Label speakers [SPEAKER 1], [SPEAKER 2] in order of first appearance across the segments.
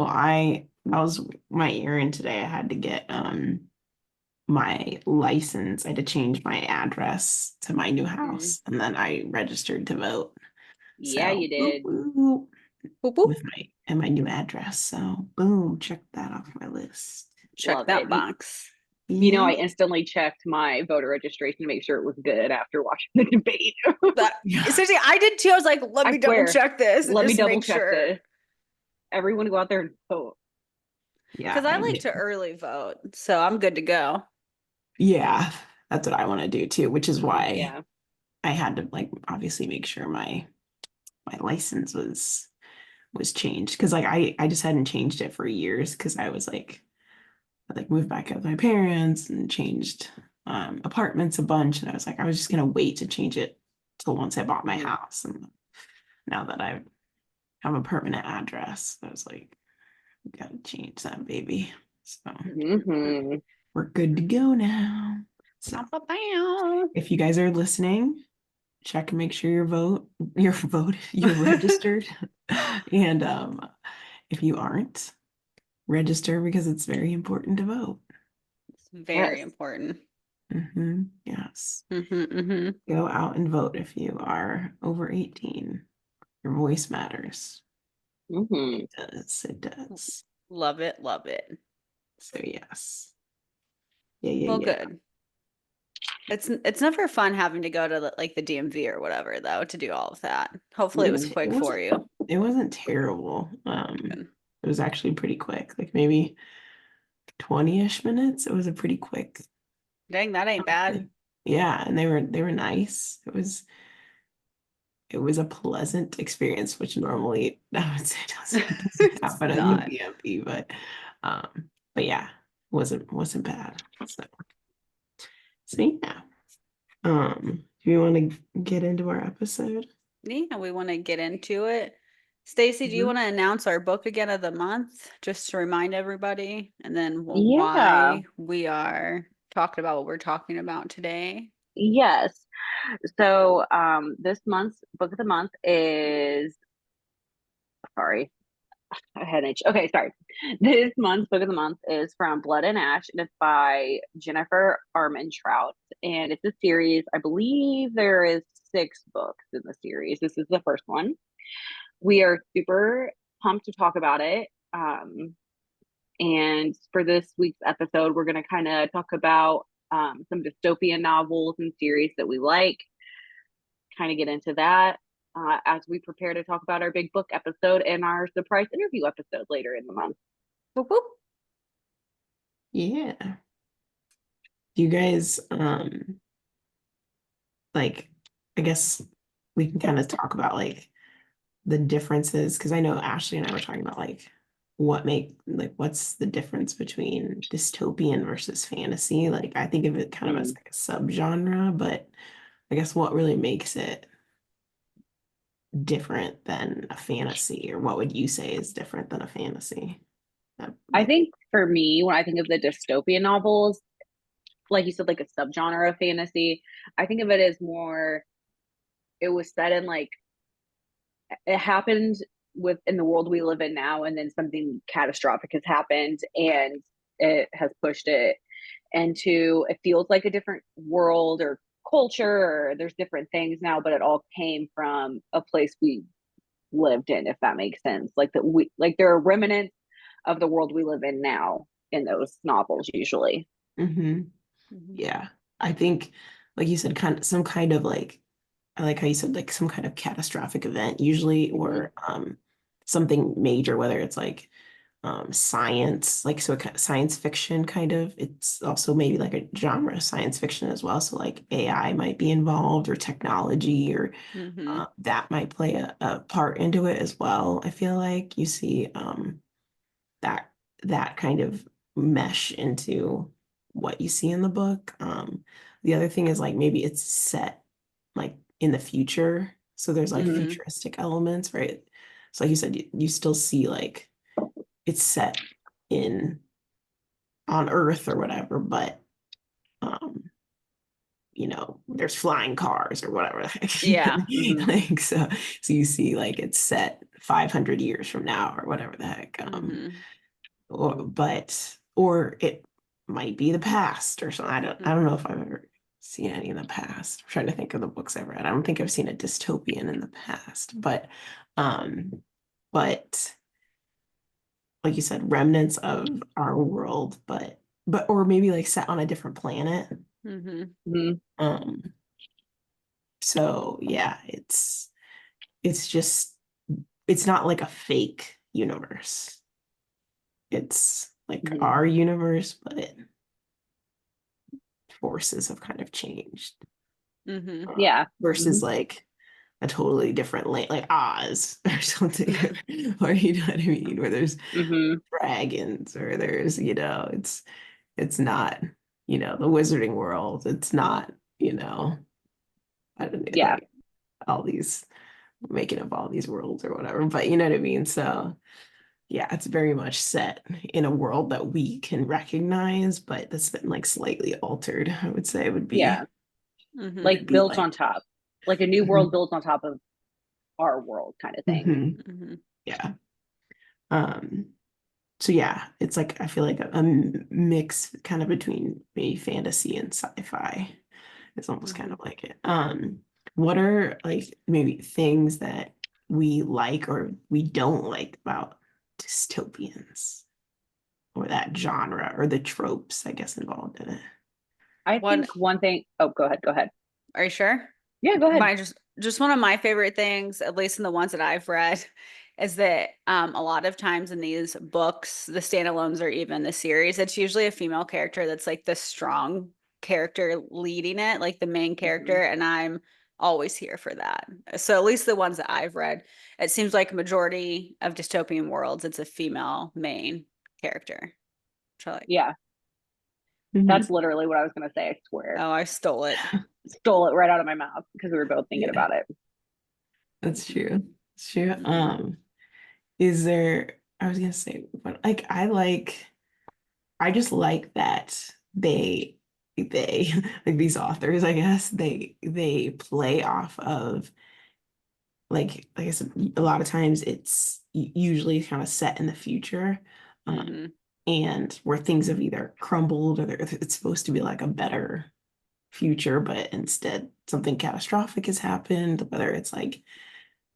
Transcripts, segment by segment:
[SPEAKER 1] Well, that was my errand today. I had to get my license. I had to change my address to my new
[SPEAKER 2] Mm.
[SPEAKER 1] house, and then I registered to vote.
[SPEAKER 2] Yeah,
[SPEAKER 1] So
[SPEAKER 2] you did.
[SPEAKER 1] whoop,
[SPEAKER 2] Boop, boop.
[SPEAKER 1] with my new address. So boom, check that off my list.
[SPEAKER 2] Check
[SPEAKER 1] Love
[SPEAKER 2] that
[SPEAKER 1] it.
[SPEAKER 2] box.
[SPEAKER 1] Yeah.
[SPEAKER 2] I instantly checked my voter registration to make sure it was good after watching the debate.
[SPEAKER 1] But yeah.
[SPEAKER 3] Seriously, I did too. I was like, let
[SPEAKER 2] I
[SPEAKER 3] me double
[SPEAKER 2] swear.
[SPEAKER 3] check this and
[SPEAKER 2] Let me
[SPEAKER 3] just
[SPEAKER 2] double
[SPEAKER 3] make
[SPEAKER 2] check
[SPEAKER 3] sure.
[SPEAKER 2] this. Everyone go out there and vote.
[SPEAKER 1] Yeah,
[SPEAKER 3] Because I like to early vote, so I'm good to go.
[SPEAKER 1] yeah, that's what I want to do too, which is why
[SPEAKER 2] Yeah.
[SPEAKER 1] I had to like obviously make sure my license was changed because like I just hadn't changed it for years because I like moved back out with my parents and changed apartments a bunch, and I was like I was just gonna wait to change it till once I bought my
[SPEAKER 2] Mhm.
[SPEAKER 1] house, and now that I have a permanent address, I was like gotta change that baby. So
[SPEAKER 2] Mhm.
[SPEAKER 1] we're good to go now. So
[SPEAKER 3] Bow, bow, bow.
[SPEAKER 1] if you guys are listening, check and make sure you're registered. And if you aren't, register because it's very important to vote.
[SPEAKER 3] It's very
[SPEAKER 2] Yes.
[SPEAKER 3] important.
[SPEAKER 1] Yes.
[SPEAKER 3] Hmm.
[SPEAKER 1] Go out and vote if you are over 18. Your voice matters.
[SPEAKER 2] Mhm.
[SPEAKER 1] It does. It does.
[SPEAKER 3] Love it, love it.
[SPEAKER 1] So yes. Yeah, yeah,
[SPEAKER 3] Well,
[SPEAKER 1] yeah.
[SPEAKER 3] good. It's never fun having to go to like the DMV or whatever though to do all of that. Hopefully it was
[SPEAKER 1] It
[SPEAKER 3] quick for
[SPEAKER 1] wasn't
[SPEAKER 3] you.
[SPEAKER 1] it wasn't terrible.
[SPEAKER 3] Good.
[SPEAKER 1] It was actually pretty quick, like maybe 20-ish minutes. It was a pretty quick
[SPEAKER 3] Dang, that ain't bad.
[SPEAKER 1] thing. Yeah, and they were nice. It was a pleasant experience, which normally I would say doesn't
[SPEAKER 3] It's
[SPEAKER 1] happen in the
[SPEAKER 3] not.
[SPEAKER 1] BMP, but yeah, wasn't bad. So yeah. Do you want to get into our episode?
[SPEAKER 3] Yeah, we want to get into it. Stacy, do you
[SPEAKER 1] Mhm.
[SPEAKER 3] want to announce our book again of the month just to remind everybody and then
[SPEAKER 2] Yeah.
[SPEAKER 3] why we are talking about what we're talking about today?
[SPEAKER 2] Yes. So this month's book of the month is sorry, I had an itch. Okay, sorry. This month's book of the month is from Blood and Ash, and it's by Jennifer Armentrout. And it's a series. I believe there is 6 books in the series. This is the first one. We are super pumped to talk about it. And for this week's episode, we're going to kind of talk about some dystopian novels and series that we like, kind of get into that as we prepare to talk about our big book episode and our surprise interview episode later in the month.
[SPEAKER 3] Whoop, whoop.
[SPEAKER 1] Yeah. Do you guys like I guess we can kind of talk about like the differences because I know Ashley and I were talking about like what's the difference between dystopian versus fantasy? Like I think of it kind of as
[SPEAKER 2] Mm.
[SPEAKER 1] like a subgenre, but I guess what really makes it different than a fantasy, or what would you say is different than a fantasy?
[SPEAKER 2] I
[SPEAKER 1] Like,
[SPEAKER 2] think for me, when I think of the dystopian novels, like you said, like a subgenre of fantasy, I think of it as more, it was set in like, it happened within the world we live in now, and then something catastrophic has happened and it has pushed it into, it feels like a different world or culture, or there's different things now, but it all came from a place we lived in, if that makes sense. Like that we like there are remnants of the world we live in now in those novels usually.
[SPEAKER 1] hmm
[SPEAKER 3] Mhm.
[SPEAKER 1] yeah, I think, like you said, kind of some kind of like, I like how you said like some kind of catastrophic event, usually,
[SPEAKER 2] Mm-hmm.
[SPEAKER 1] or something major, whether it's like science, like so science fiction kind of. It's also maybe like a genre of science fiction as well. So like AI might be involved or technology or
[SPEAKER 3] Mhm.
[SPEAKER 1] that might play a part into it as well. I feel like you see that that kind of mesh into what you see in the book. The other thing is like maybe it's set like in the future. So there's like
[SPEAKER 2] Mm-hmm.
[SPEAKER 1] futuristic elements, right? So like you said, you still see like it's set in on Earth or whatever, but um you know, there's flying cars or whatever the heck.
[SPEAKER 3] Yeah.
[SPEAKER 1] Like, so you see like it's set 500 years from now or whatever the heck. Or it might be the past or something. I don't know if I've ever seen any in the past. I'm trying to think of the books I've read. I don't think I've seen a dystopian in the past, um, but like you said, remnants of our world, but or maybe like set on a different planet. Um, so yeah, it's just it's not like a fake universe. It's like our universe, but forces have kind of changed.
[SPEAKER 2] Yeah.
[SPEAKER 1] Versus like a totally different like Oz or something, or you know what I mean, where there's dragons or there's, you know, it's not, you know, the wizarding world. It's not, you know, I don't know,
[SPEAKER 2] Yeah.
[SPEAKER 1] like all these making up all these worlds or whatever, but you know what I mean? So yeah, it's very much set in a world that we can recognize, but that's been like slightly altered, I would say would
[SPEAKER 2] Yeah. Like
[SPEAKER 1] be
[SPEAKER 2] built
[SPEAKER 1] like.
[SPEAKER 2] on top, like a new world built on top of our world kind of thing.
[SPEAKER 1] Yeah. Um, so yeah, it's like I feel like a mix kind of between maybe fantasy and sci-fi. It's almost kind of like it. What are like maybe things that we like or we don't like about dystopians or that genre or the tropes, I guess, involved in it?
[SPEAKER 2] I
[SPEAKER 3] One,
[SPEAKER 2] think one thing, oh, go ahead. Go ahead.
[SPEAKER 3] are you sure?
[SPEAKER 2] Yeah, go ahead.
[SPEAKER 3] My just one of my favorite things, at least in the ones that I've read, is that a lot of times in these books, the standalones or even the series, it's usually a female character that's like the strong character leading it, like the main character, and I'm always here for that. So at least the ones that I've read, it seems like a majority of dystopian worlds, it's a female main character. So like,
[SPEAKER 2] Yeah,
[SPEAKER 1] Mhm.
[SPEAKER 2] that's literally what I was going to say. I swear.
[SPEAKER 3] oh, I stole it.
[SPEAKER 2] Stole it right out of my mouth because we were both thinking
[SPEAKER 1] Yeah,
[SPEAKER 2] about it.
[SPEAKER 1] that's true. It's true. Is there, I was gonna say, but like I just like that they like these authors, I guess, they play off of like I said, a lot of times it's usually kind of set in the future, and where things have either crumbled or it's supposed to be like a better future, but instead something catastrophic has happened, whether it's like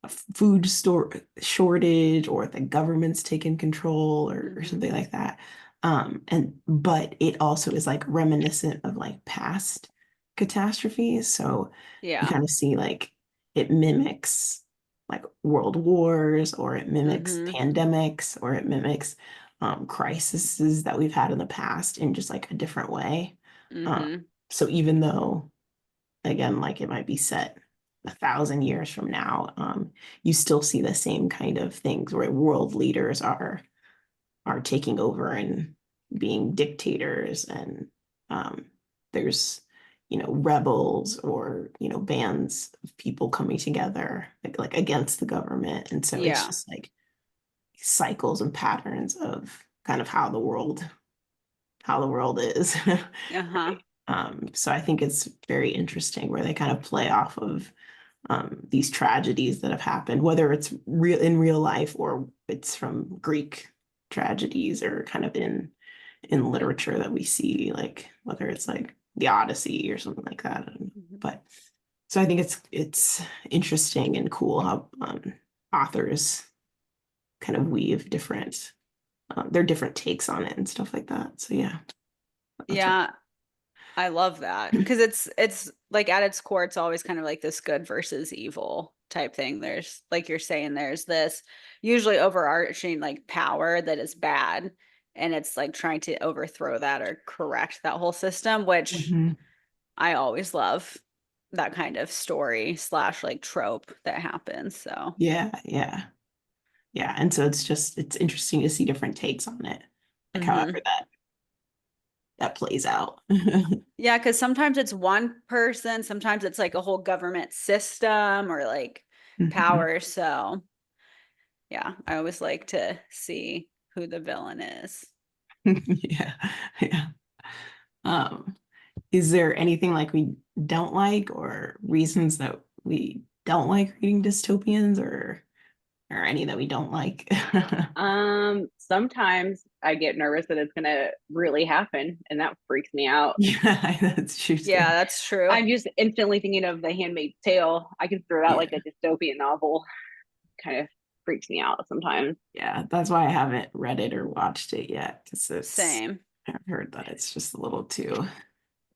[SPEAKER 1] a food store shortage or the government's taken control or something like that. And but it also is like reminiscent of like past catastrophes. So you
[SPEAKER 3] Yeah.
[SPEAKER 1] kind of see like it mimics like world wars or it mimics pandemics or it mimics crises that we've had in the past in just like a different way. So even though again, like it might be set 1,000 years from now, you still see the same kind of things where world leaders are taking over and being dictators, and there's rebels or bands of people coming together like against the government, and so it's
[SPEAKER 3] Yeah.
[SPEAKER 1] just like cycles and patterns of kind of how the world is.
[SPEAKER 3] Uh-huh.
[SPEAKER 1] So I think it's very interesting where they kind of play off of these tragedies that have happened, whether it's real in real life or it's from Greek tragedies or kind of in literature that we see, like whether it's like the Odyssey or something like that. But so I think it's interesting and cool how authors kind of weave their different takes on it and stuff like that. So yeah, that's what.
[SPEAKER 3] Yeah, I love that because it's like at its core, it's always kind of like this good versus evil type thing. There's like you're saying, there's this usually overarching like power that is bad, and it's like trying to overthrow that or correct that whole system, which
[SPEAKER 1] Mhm.
[SPEAKER 3] I always love that kind of story slash like trope that happens. So
[SPEAKER 1] Yeah, yeah. Yeah, and so it's interesting to see different takes on it, like however that plays out.
[SPEAKER 3] yeah, because sometimes it's one person, sometimes it's like a whole government system or like
[SPEAKER 1] Mhm.
[SPEAKER 3] power. So yeah, I always like to see who the villain is.
[SPEAKER 1] Yeah, yeah. Um, is there anything like we don't like, or reasons that we don't like reading dystopians, or any that we don't like?
[SPEAKER 2] Sometimes I get nervous that it's gonna really happen, and that freaks me out.
[SPEAKER 1] Yeah, that's true
[SPEAKER 3] Yeah,
[SPEAKER 1] too.
[SPEAKER 3] that's true.
[SPEAKER 2] I'm just instantly thinking of The Handmaid's Tale. I consider that
[SPEAKER 1] Yeah.
[SPEAKER 2] like a dystopian novel. Kind of freaks me out sometimes.
[SPEAKER 1] Yeah, that's why I haven't read it or watched it yet, because
[SPEAKER 3] Same.
[SPEAKER 1] I've heard that it's just a little too.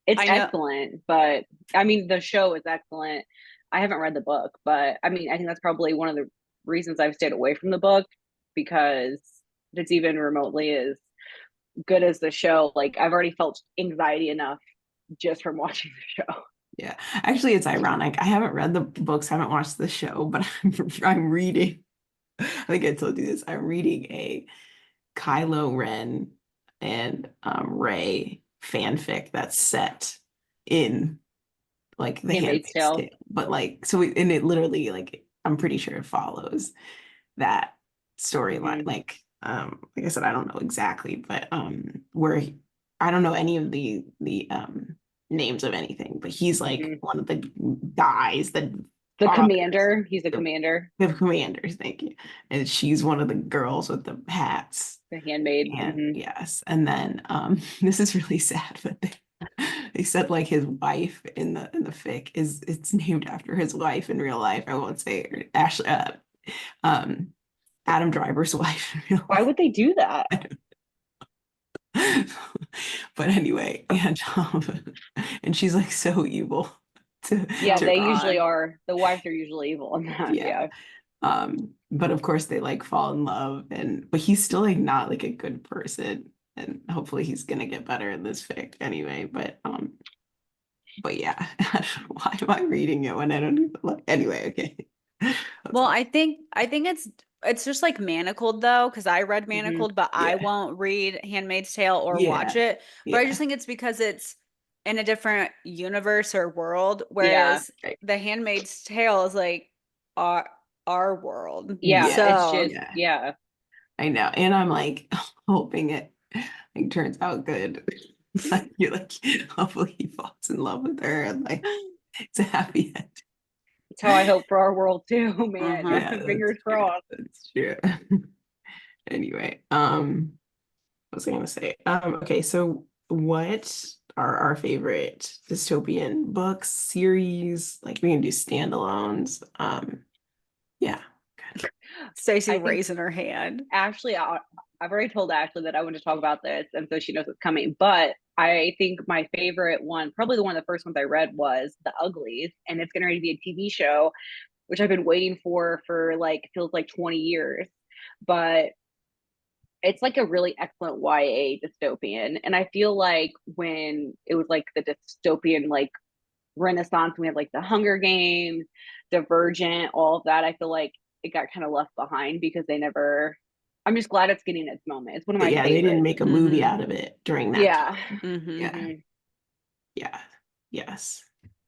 [SPEAKER 2] It's
[SPEAKER 3] I know.
[SPEAKER 2] excellent, but I mean, the show is excellent. I haven't read the book, but I mean, I think that's probably one of the reasons I've stayed away from the book because if it's even remotely as good as the show, like I've already felt anxiety enough just from watching the show.
[SPEAKER 1] Yeah, actually, it's ironic. I haven't read the books, haven't watched the show, but I'm reading. I think I told you this. I'm reading a Kylo Ren and Rey fanfic that's set in like The
[SPEAKER 2] Handmaid's
[SPEAKER 1] Handmaid's
[SPEAKER 2] Tale.
[SPEAKER 1] Tale, but like and it literally, like, I'm pretty sure it follows that storyline.
[SPEAKER 2] Mm-hmm.
[SPEAKER 1] Like I said, I don't know exactly, but where I don't know any of the names of anything, but he's like
[SPEAKER 2] Mm-hmm.
[SPEAKER 1] one of the guys that
[SPEAKER 2] The
[SPEAKER 1] fathers
[SPEAKER 2] commander, he's a commander,
[SPEAKER 1] the commanders, thank you. And she's one of the girls with the hats.
[SPEAKER 2] the handmaid.
[SPEAKER 1] And
[SPEAKER 2] Mm-hmm.
[SPEAKER 1] yes, and then this is really sad, but they said like his wife in the fic is, it's named after his wife in real life. I won't say her, Ashley, um Adam Driver's wife in real
[SPEAKER 2] Why would they do that?
[SPEAKER 1] life. But anyway, and she's like so evil
[SPEAKER 2] Yeah,
[SPEAKER 3] Oh
[SPEAKER 1] to
[SPEAKER 2] they
[SPEAKER 1] Ray.
[SPEAKER 2] usually
[SPEAKER 3] God.
[SPEAKER 2] are. The wives are usually evil in that.
[SPEAKER 1] Yeah.
[SPEAKER 2] Yeah.
[SPEAKER 1] But of course they like fall in love, but he's still like not like a good person, and hopefully he's gonna get better in this fic anyway. But yeah, I don't know, why am I reading it when I don't even like, anyway, okay.
[SPEAKER 3] Well, I think it's just like Manacled though, because I read
[SPEAKER 2] Mm-hmm.
[SPEAKER 3] Manacled, but I
[SPEAKER 1] Yeah,
[SPEAKER 3] won't read Handmaid's Tale or watch
[SPEAKER 1] yeah,
[SPEAKER 3] it. But I just
[SPEAKER 1] yeah,
[SPEAKER 3] think it's because it's in a different universe or world,
[SPEAKER 2] Yeah.
[SPEAKER 3] whereas The Handmaid's Tale is like our our world.
[SPEAKER 2] Yeah.
[SPEAKER 1] yeah,
[SPEAKER 2] It's
[SPEAKER 3] So
[SPEAKER 2] just,
[SPEAKER 1] yeah.
[SPEAKER 2] yeah.
[SPEAKER 1] I know, and I'm like hoping it like turns out good. Like you're like, hopefully he falls in love with her and like it's a happy end.
[SPEAKER 2] It's how I hope for our world too, man.
[SPEAKER 3] mhm.
[SPEAKER 1] Yeah, that's
[SPEAKER 2] Fingers
[SPEAKER 1] true.
[SPEAKER 2] crossed.
[SPEAKER 1] That's true. Anyway, what was I gonna say? Okay, so what are our favorite dystopian books, series? Like we can do standalones. Yeah.
[SPEAKER 3] Stacey
[SPEAKER 2] I think
[SPEAKER 3] raising her hand.
[SPEAKER 2] Ashley, I've already told Ashley that I want to talk about this, and so she knows it's coming. But I think my favorite one, probably the one of the first ones I read, was The Uglies, and it's going to be a TV show, which I've been waiting for like feels like 20 years. But it's like a really excellent YA dystopian, and I feel like when it was like the dystopian like renaissance, we had like the Hunger Games, Divergent, all of that. I feel like it got kind of left behind because they never. I'm just glad it's getting its moment. It's one of my
[SPEAKER 1] Yeah, they didn't
[SPEAKER 2] favorites.
[SPEAKER 1] make a movie
[SPEAKER 3] Mhm.
[SPEAKER 1] out of it during that
[SPEAKER 2] Yeah.
[SPEAKER 1] time.
[SPEAKER 3] Mhm.
[SPEAKER 1] Yeah,
[SPEAKER 2] Hmm.
[SPEAKER 1] yeah, yes.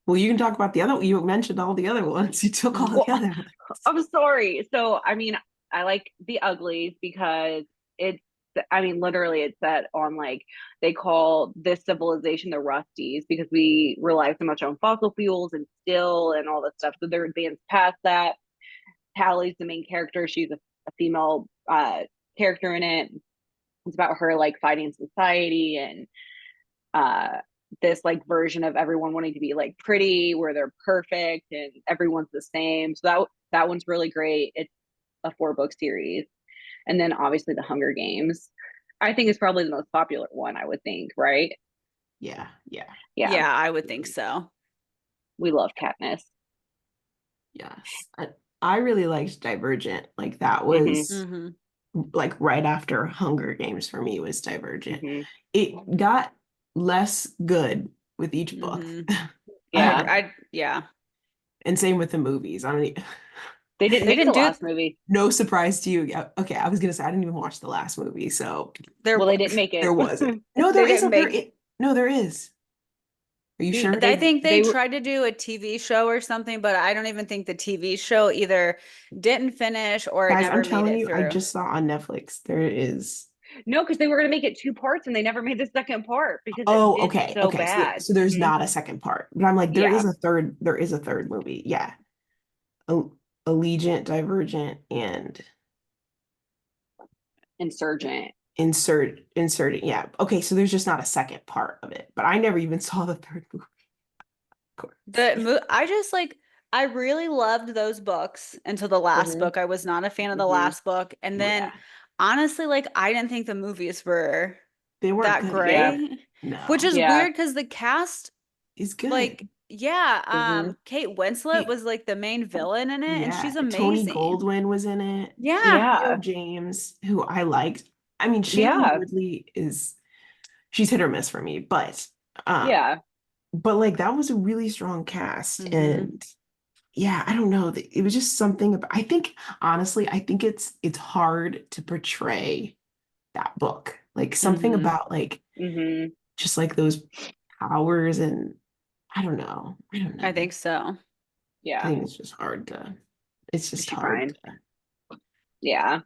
[SPEAKER 1] Well, you can talk about the other, you mentioned all the other ones. You took all
[SPEAKER 3] Mhm.
[SPEAKER 1] the
[SPEAKER 2] Well,
[SPEAKER 1] other ones.
[SPEAKER 2] I'm sorry. So, I mean, I like The Uglies because it's, I mean, literally, it's set on like they call this civilization the Rusties because we rely so much on fossil fuels and steel and all that stuff. So they're advanced past that. Hallie's the main character. She's a female character in it. It's about her like fighting society and uh this like version of everyone wanting to be like pretty where they're perfect and everyone's the same. So that one's really great. It's a 4 book series. And then obviously the Hunger Games. I think is probably the most popular one, I would think, right?
[SPEAKER 1] Yeah, yeah,
[SPEAKER 2] Yeah.
[SPEAKER 3] Yeah, I would think so.
[SPEAKER 2] We love Katniss.
[SPEAKER 1] yes. I really liked Divergent. Like that
[SPEAKER 2] Hmm.
[SPEAKER 1] was
[SPEAKER 3] Mhm.
[SPEAKER 1] like right after Hunger Games for me was Divergent.
[SPEAKER 2] Hmm.
[SPEAKER 1] It got less good with each book.
[SPEAKER 3] Mhm.
[SPEAKER 2] Yeah.
[SPEAKER 3] Yeah.
[SPEAKER 1] And same with the movies. I mean,
[SPEAKER 2] They didn't
[SPEAKER 3] They
[SPEAKER 2] make the
[SPEAKER 3] didn't do
[SPEAKER 2] last movie.
[SPEAKER 1] no surprise to you. Yeah, okay, I was gonna say I didn't even watch the last movie, so
[SPEAKER 3] there
[SPEAKER 2] Well, they didn't make
[SPEAKER 1] there
[SPEAKER 2] it.
[SPEAKER 1] wasn't. No,
[SPEAKER 3] they
[SPEAKER 1] there is
[SPEAKER 3] didn't
[SPEAKER 1] a there.
[SPEAKER 3] make
[SPEAKER 1] No, there is. Are you sure?
[SPEAKER 3] I
[SPEAKER 2] they
[SPEAKER 3] think they
[SPEAKER 2] they were
[SPEAKER 3] tried to do a TV show or something, but I don't even think the TV show either didn't finish or it
[SPEAKER 1] Guys, I'm
[SPEAKER 3] never made
[SPEAKER 1] telling
[SPEAKER 3] it
[SPEAKER 1] you, I
[SPEAKER 3] through.
[SPEAKER 1] just saw on Netflix. There is.
[SPEAKER 2] No, because they were gonna make it 2 parts and they never made the second part because it
[SPEAKER 1] Oh,
[SPEAKER 2] did
[SPEAKER 1] okay,
[SPEAKER 2] so
[SPEAKER 1] okay. So,
[SPEAKER 2] bad.
[SPEAKER 1] so there's not a second part, but I'm like,
[SPEAKER 2] Yeah,
[SPEAKER 1] there is a third movie. Yeah. A- Allegiant, Divergent, and
[SPEAKER 2] Insurgent.
[SPEAKER 1] inserting. Yeah. Okay, so there's just not a second part of it, but I never even saw the third movie, of course.
[SPEAKER 3] I just like I really loved those books until the last
[SPEAKER 2] Hmm.
[SPEAKER 3] book. I was not a fan of the
[SPEAKER 2] Hmm.
[SPEAKER 3] last book. And then
[SPEAKER 1] Yeah.
[SPEAKER 3] honestly, like I didn't think the movies were
[SPEAKER 1] They weren't
[SPEAKER 3] that
[SPEAKER 1] good
[SPEAKER 2] Yeah,
[SPEAKER 1] either.
[SPEAKER 3] great, which
[SPEAKER 1] No.
[SPEAKER 3] is
[SPEAKER 2] yeah.
[SPEAKER 3] weird because the cast,
[SPEAKER 1] He's good.
[SPEAKER 3] like, yeah,
[SPEAKER 2] Hmm.
[SPEAKER 3] Kate Winslet
[SPEAKER 1] He,
[SPEAKER 3] was like the main villain in it, and
[SPEAKER 1] yeah,
[SPEAKER 3] she's
[SPEAKER 1] Tony
[SPEAKER 3] amazing.
[SPEAKER 1] Goldwyn was in it.
[SPEAKER 3] Yeah.
[SPEAKER 1] Theo
[SPEAKER 2] Yeah,
[SPEAKER 1] James, who I liked. I mean, Shailene
[SPEAKER 2] yeah,
[SPEAKER 1] Woodley she's hit or miss for me, um,
[SPEAKER 2] yeah.
[SPEAKER 1] but like that was a really strong cast.
[SPEAKER 3] Hmm.
[SPEAKER 1] And yeah, I don't know. It was just something about, I think, honestly, I think it's hard to portray that book. Like something
[SPEAKER 3] Hmm.
[SPEAKER 1] about like
[SPEAKER 2] Hmm.
[SPEAKER 1] just like those powers and I don't know. I don't
[SPEAKER 3] I
[SPEAKER 1] know.
[SPEAKER 3] think so.
[SPEAKER 1] I
[SPEAKER 2] Yeah.
[SPEAKER 1] think it's just hard to, it's
[SPEAKER 2] Is
[SPEAKER 1] just
[SPEAKER 2] she
[SPEAKER 1] hard
[SPEAKER 2] fine?
[SPEAKER 1] to,
[SPEAKER 2] Yeah.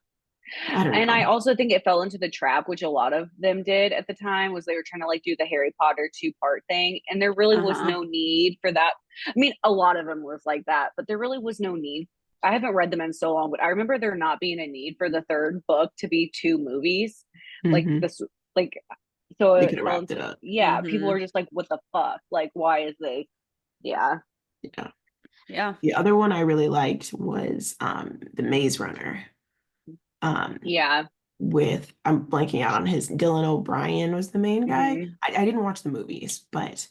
[SPEAKER 1] I don't
[SPEAKER 2] And I
[SPEAKER 1] know.
[SPEAKER 2] also think it fell into the trap, which a lot of them did at the time, was they were trying to like do the Harry Potter 2 part thing. And there really was
[SPEAKER 3] Uh-huh.
[SPEAKER 2] no need for that. I mean, a lot of them was like that, but there really was no need. I haven't read them in so long, but I remember there not being a need for the third book to be 2 movies. Like
[SPEAKER 1] Hmm.
[SPEAKER 2] this, like, so
[SPEAKER 1] They
[SPEAKER 2] it
[SPEAKER 1] could have
[SPEAKER 2] fell
[SPEAKER 1] wrapped
[SPEAKER 2] into,
[SPEAKER 1] it up.
[SPEAKER 2] yeah, people
[SPEAKER 3] Hmm.
[SPEAKER 2] are just like, what the fuck? Like, why is this? Yeah.
[SPEAKER 1] Yeah.
[SPEAKER 3] Yeah.
[SPEAKER 1] The other one I really liked was The Maze Runner. Um,
[SPEAKER 2] Yeah.
[SPEAKER 1] with I'm blanking out on his Dylan O'Brien was the main guy.
[SPEAKER 2] Hmm.
[SPEAKER 1] I didn't watch the movies, but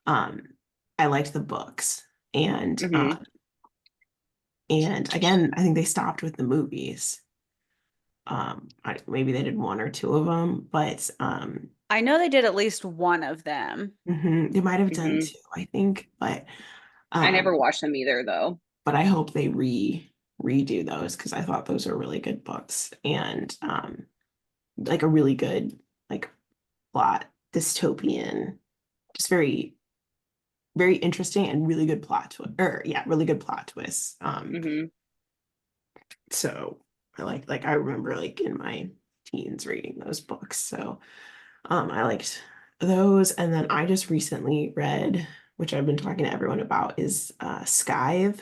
[SPEAKER 1] um I liked the books.
[SPEAKER 2] Hmm.
[SPEAKER 1] And again, I think they stopped with the movies. Maybe they did one or two of them, but
[SPEAKER 3] I know they did at least one of them.
[SPEAKER 1] they might have done
[SPEAKER 2] Hmm.
[SPEAKER 1] two, I think,
[SPEAKER 2] I never
[SPEAKER 1] um
[SPEAKER 2] watched them either, though.
[SPEAKER 1] but I hope they redo those because I thought those are really good books and like a really good like plot dystopian, just very interesting and really good plot twist, or yeah, really good plot twists.
[SPEAKER 2] Hmm.
[SPEAKER 1] So I remember like in my teens reading those books. So I liked those. And then I just recently read, which I've been talking to everyone about, is Scythe.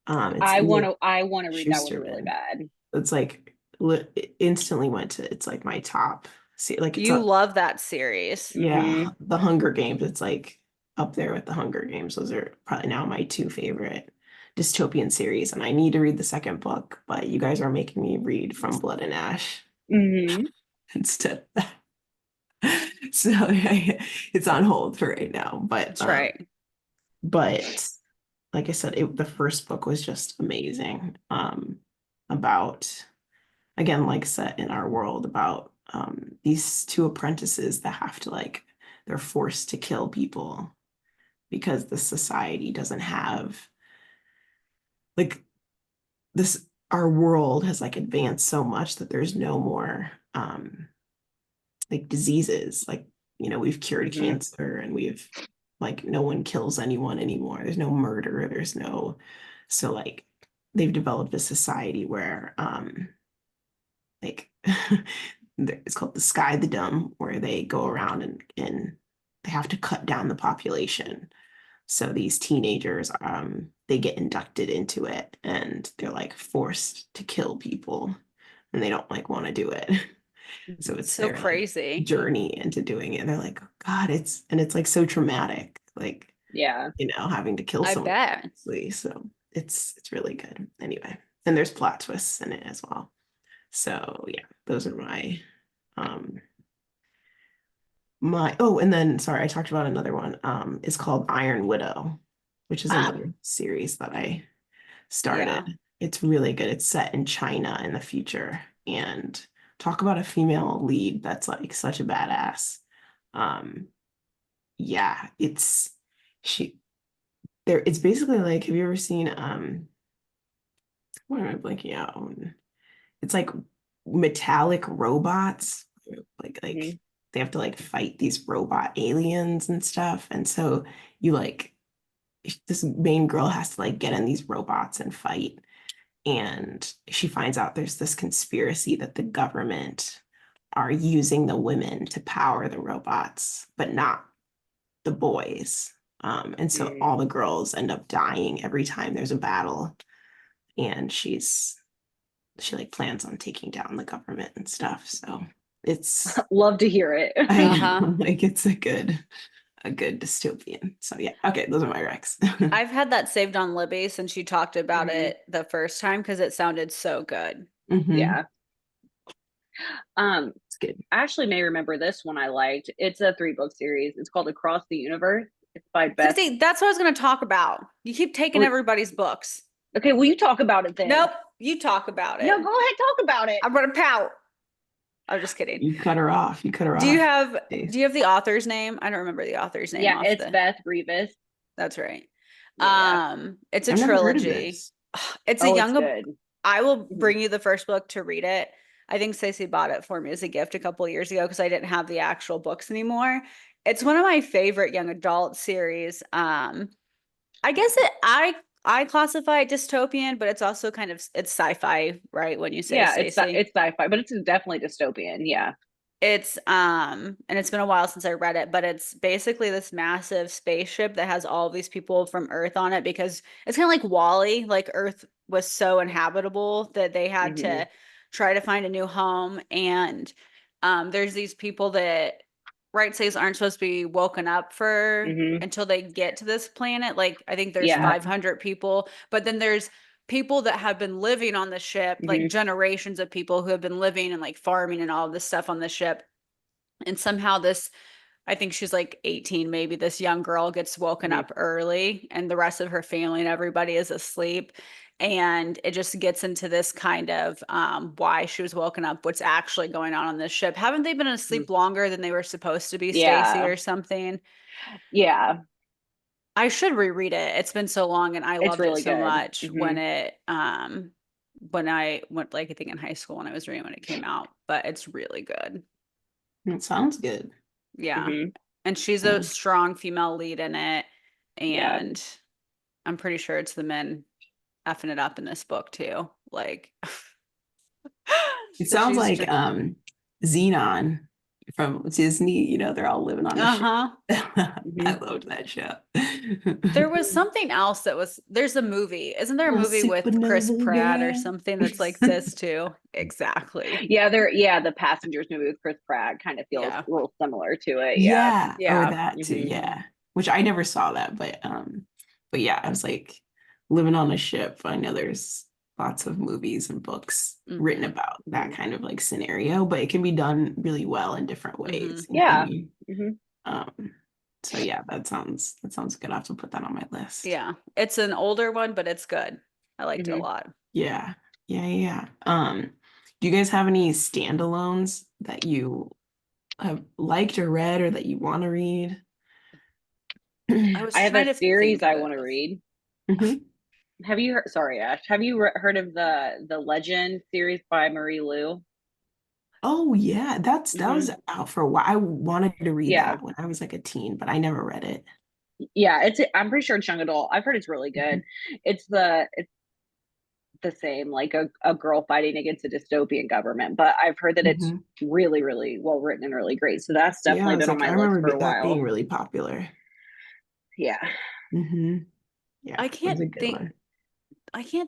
[SPEAKER 1] It's Nick
[SPEAKER 2] I want to read that one really
[SPEAKER 1] Schusterman.
[SPEAKER 2] bad.
[SPEAKER 1] It's like it instantly went to it's like my top. See, like it's
[SPEAKER 3] You
[SPEAKER 1] a
[SPEAKER 3] love that series.
[SPEAKER 1] yeah,
[SPEAKER 2] Hmm.
[SPEAKER 1] the Hunger Games. It's like up there with the Hunger Games. Those are probably now my two favorite dystopian series. And I need to read the second book, but you guys are making me read From Blood and Ash
[SPEAKER 2] Hmm.
[SPEAKER 1] instead. So it's on hold for right now.
[SPEAKER 3] That's right.
[SPEAKER 1] But like I said, the first book was just amazing. About again, like set in our world about these two apprentices that have to like they're forced to kill people because the society doesn't have like this our world has like advanced so much that there's no more like diseases like we've cured
[SPEAKER 2] Hmm.
[SPEAKER 1] cancer and we've like no one kills anyone anymore, there's no murder, there's no so like they've developed a society where like it's called the Sky the Dumb, where they go around and they have to cut down the population. So these teenagers, they get inducted into it and they're like forced to kill people and they don't like want to do it. So it's
[SPEAKER 3] So
[SPEAKER 1] their like
[SPEAKER 3] crazy.
[SPEAKER 1] journey into doing it. And they're like, oh, God, it's like so traumatic, like,
[SPEAKER 2] Yeah.
[SPEAKER 1] having to kill
[SPEAKER 3] I
[SPEAKER 1] someone.
[SPEAKER 3] bet.
[SPEAKER 1] So it's really good. Anyway, and there's plot twists in it as well. So yeah, those are um my oh, and then sorry, I talked about another one. It's called Iron Widow, which is
[SPEAKER 3] Ah,
[SPEAKER 1] another series that I
[SPEAKER 3] yeah.
[SPEAKER 1] started. It's really good. It's set in China in the future and talk about a female lead that's like such a badass. Um yeah, she it's basically like have you ever seen what am I blanking out on? It's like metallic robots. Like
[SPEAKER 2] Hmm.
[SPEAKER 1] they have to like fight these robot aliens and stuff. And so you like this main girl has to like get in these robots and fight. And she finds out there's this conspiracy that the government are using the women to power the robots, but not the boys. And so all the girls end up dying every time there's a battle. And she like plans on taking down the government and stuff. So it's
[SPEAKER 2] Love to hear it.
[SPEAKER 1] I know, like it's a good dystopian. So yeah, okay, those are my recs.
[SPEAKER 3] I've had that saved on Libby since you talked about
[SPEAKER 2] Mhm.
[SPEAKER 3] it the first time because it sounded so good.
[SPEAKER 1] Mhm.
[SPEAKER 2] Yeah.
[SPEAKER 1] It's good.
[SPEAKER 2] I actually may remember this one I liked. It's a 3-book series. It's called Across the Universe. It's by Beth.
[SPEAKER 3] See, that's what I was going to talk about. You keep taking everybody's books.
[SPEAKER 2] Okay, well, you talk about it then.
[SPEAKER 3] Nope, you talk about it.
[SPEAKER 2] No, go ahead, talk about it.
[SPEAKER 3] I'm going to pout. I'm just kidding.
[SPEAKER 1] You cut her off. You cut her
[SPEAKER 3] Do you
[SPEAKER 1] off.
[SPEAKER 3] have the author's name? I don't remember the author's name.
[SPEAKER 2] Yeah, it's Beth Revis.
[SPEAKER 3] That's right.
[SPEAKER 2] Yeah.
[SPEAKER 3] It's a
[SPEAKER 1] I've never heard of
[SPEAKER 3] trilogy.
[SPEAKER 1] this.
[SPEAKER 3] It's
[SPEAKER 2] Oh,
[SPEAKER 3] a
[SPEAKER 2] it's
[SPEAKER 3] young.
[SPEAKER 2] good.
[SPEAKER 3] I will bring you the first book to read it. I think Stacey bought it for me as a gift a couple of years ago because I didn't have the actual books anymore. It's one of my favorite young adult series. I guess I classify it dystopian, but it's also kind of it's sci-fi, right? When you say
[SPEAKER 2] Yeah,
[SPEAKER 3] Stacey.
[SPEAKER 2] it's sci-fi, but it's definitely dystopian. Yeah.
[SPEAKER 3] It's and it's been a while since I read it, but it's basically this massive spaceship that has all these people from Earth on it because it's kind of like Wall-E, like Earth was so inhabitable that they had to try to find a new home. And there's these people that right says aren't supposed to be woken up for until they get to this planet. Like I think there's 500 people, but then there's people that have been living on the ship, like generations of people who have been living and like farming and all this stuff on the ship. And somehow this, I think she's like 18, maybe this young girl gets woken up early and the rest of her family and everybody is asleep. And it just gets into this kind of why she was woken up, what's actually going on this ship. Haven't they been asleep longer than they were supposed to be, Stacey, or something?
[SPEAKER 2] Yeah.
[SPEAKER 3] I should reread it. It's been so long and I
[SPEAKER 2] It's
[SPEAKER 3] loved it
[SPEAKER 2] really
[SPEAKER 3] so
[SPEAKER 2] good.
[SPEAKER 3] much when I went like I think in high school when I was reading when it came out, but it's really good.
[SPEAKER 1] It sounds good.
[SPEAKER 3] Yeah. And she's a strong female lead in it.
[SPEAKER 2] Yeah.
[SPEAKER 3] And I'm pretty sure it's the men effing it up in this book too. Like
[SPEAKER 1] It
[SPEAKER 3] so
[SPEAKER 1] sounds
[SPEAKER 3] she's
[SPEAKER 1] like
[SPEAKER 3] just-
[SPEAKER 1] Xenon from Disney, you know, they're all living on a ship. I loved that show.
[SPEAKER 3] There was something else that was there's a movie. Isn't there a movie with Chris
[SPEAKER 1] supernova
[SPEAKER 3] Pratt or
[SPEAKER 1] girl.
[SPEAKER 3] something that's like this too? Exactly.
[SPEAKER 2] Yeah, the Passengers movie with Chris Pratt kind of feels a little similar to it.
[SPEAKER 1] Yeah,
[SPEAKER 3] Yeah.
[SPEAKER 1] or that too, yeah. Which I never saw that, but yeah, I was like living on a ship. I know there's lots of movies and books written about that kind of like scenario, but it can be done really well in different ways. You know what I mean? So yeah, that sounds good. I have to put that on my list.
[SPEAKER 3] Yeah. It's an older one, but it's good. I liked it a lot.
[SPEAKER 1] Yeah. Do you guys have any standalones that you have liked or read or that you want to read?
[SPEAKER 2] I have a series I want to read. Have you heard? Sorry, Ash. Have you heard of the Legend series by Marie Lu?
[SPEAKER 1] Oh yeah, that was out for a while. I wanted to read that when I was like a teen, but I never read it.
[SPEAKER 2] Yeah, I'm pretty sure it's young adult. I've heard it's really good. It's the same, like a girl fighting against a dystopian government, but I've heard that it's really, really well written and really great. So that's definitely been on my list for a while.
[SPEAKER 1] That being really popular.
[SPEAKER 2] Yeah.
[SPEAKER 1] Yeah.
[SPEAKER 3] I can't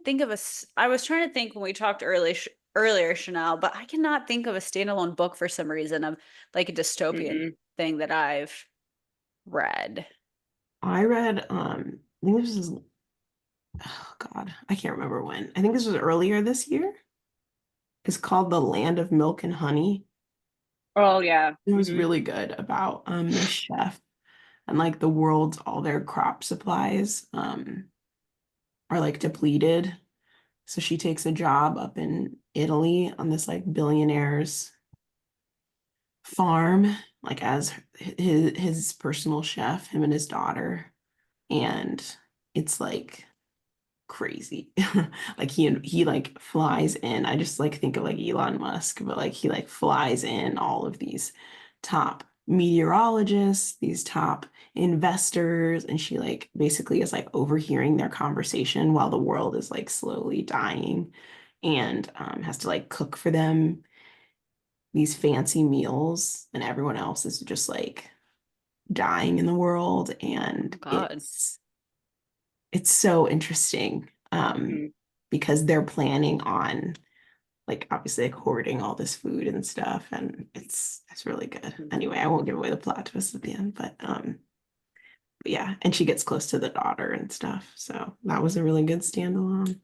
[SPEAKER 3] think of I was trying to think when we talked earlier, Chanel, but I cannot think of a standalone book for some reason of like a dystopian thing that I've read.
[SPEAKER 1] I read, I think this was, oh God, I can't remember when. I think this was earlier this year. It's called The Land of Milk and Honey.
[SPEAKER 2] Oh yeah.
[SPEAKER 1] It was really good about this chef and like the world's all their crop supplies are like depleted. So she takes a job up in Italy on this like billionaire's farm, like as his personal chef, him and his daughter. And it's like crazy. Like he like flies in. I just like think of like Elon Musk, but like he like flies in all of these top meteorologists, these top investors, and she like basically is like overhearing their conversation while the world is like slowly dying and has to like cook for them these fancy meals and everyone else is just like dying in the world, and
[SPEAKER 3] God.
[SPEAKER 1] it's so interesting
[SPEAKER 2] Mhm.
[SPEAKER 1] because they're planning on like obviously like hoarding all this food and stuff, and it's really good. Anyway, I won't give away the plot twist at the end, but yeah, and she gets close to the daughter and stuff. So that was a really good standalone.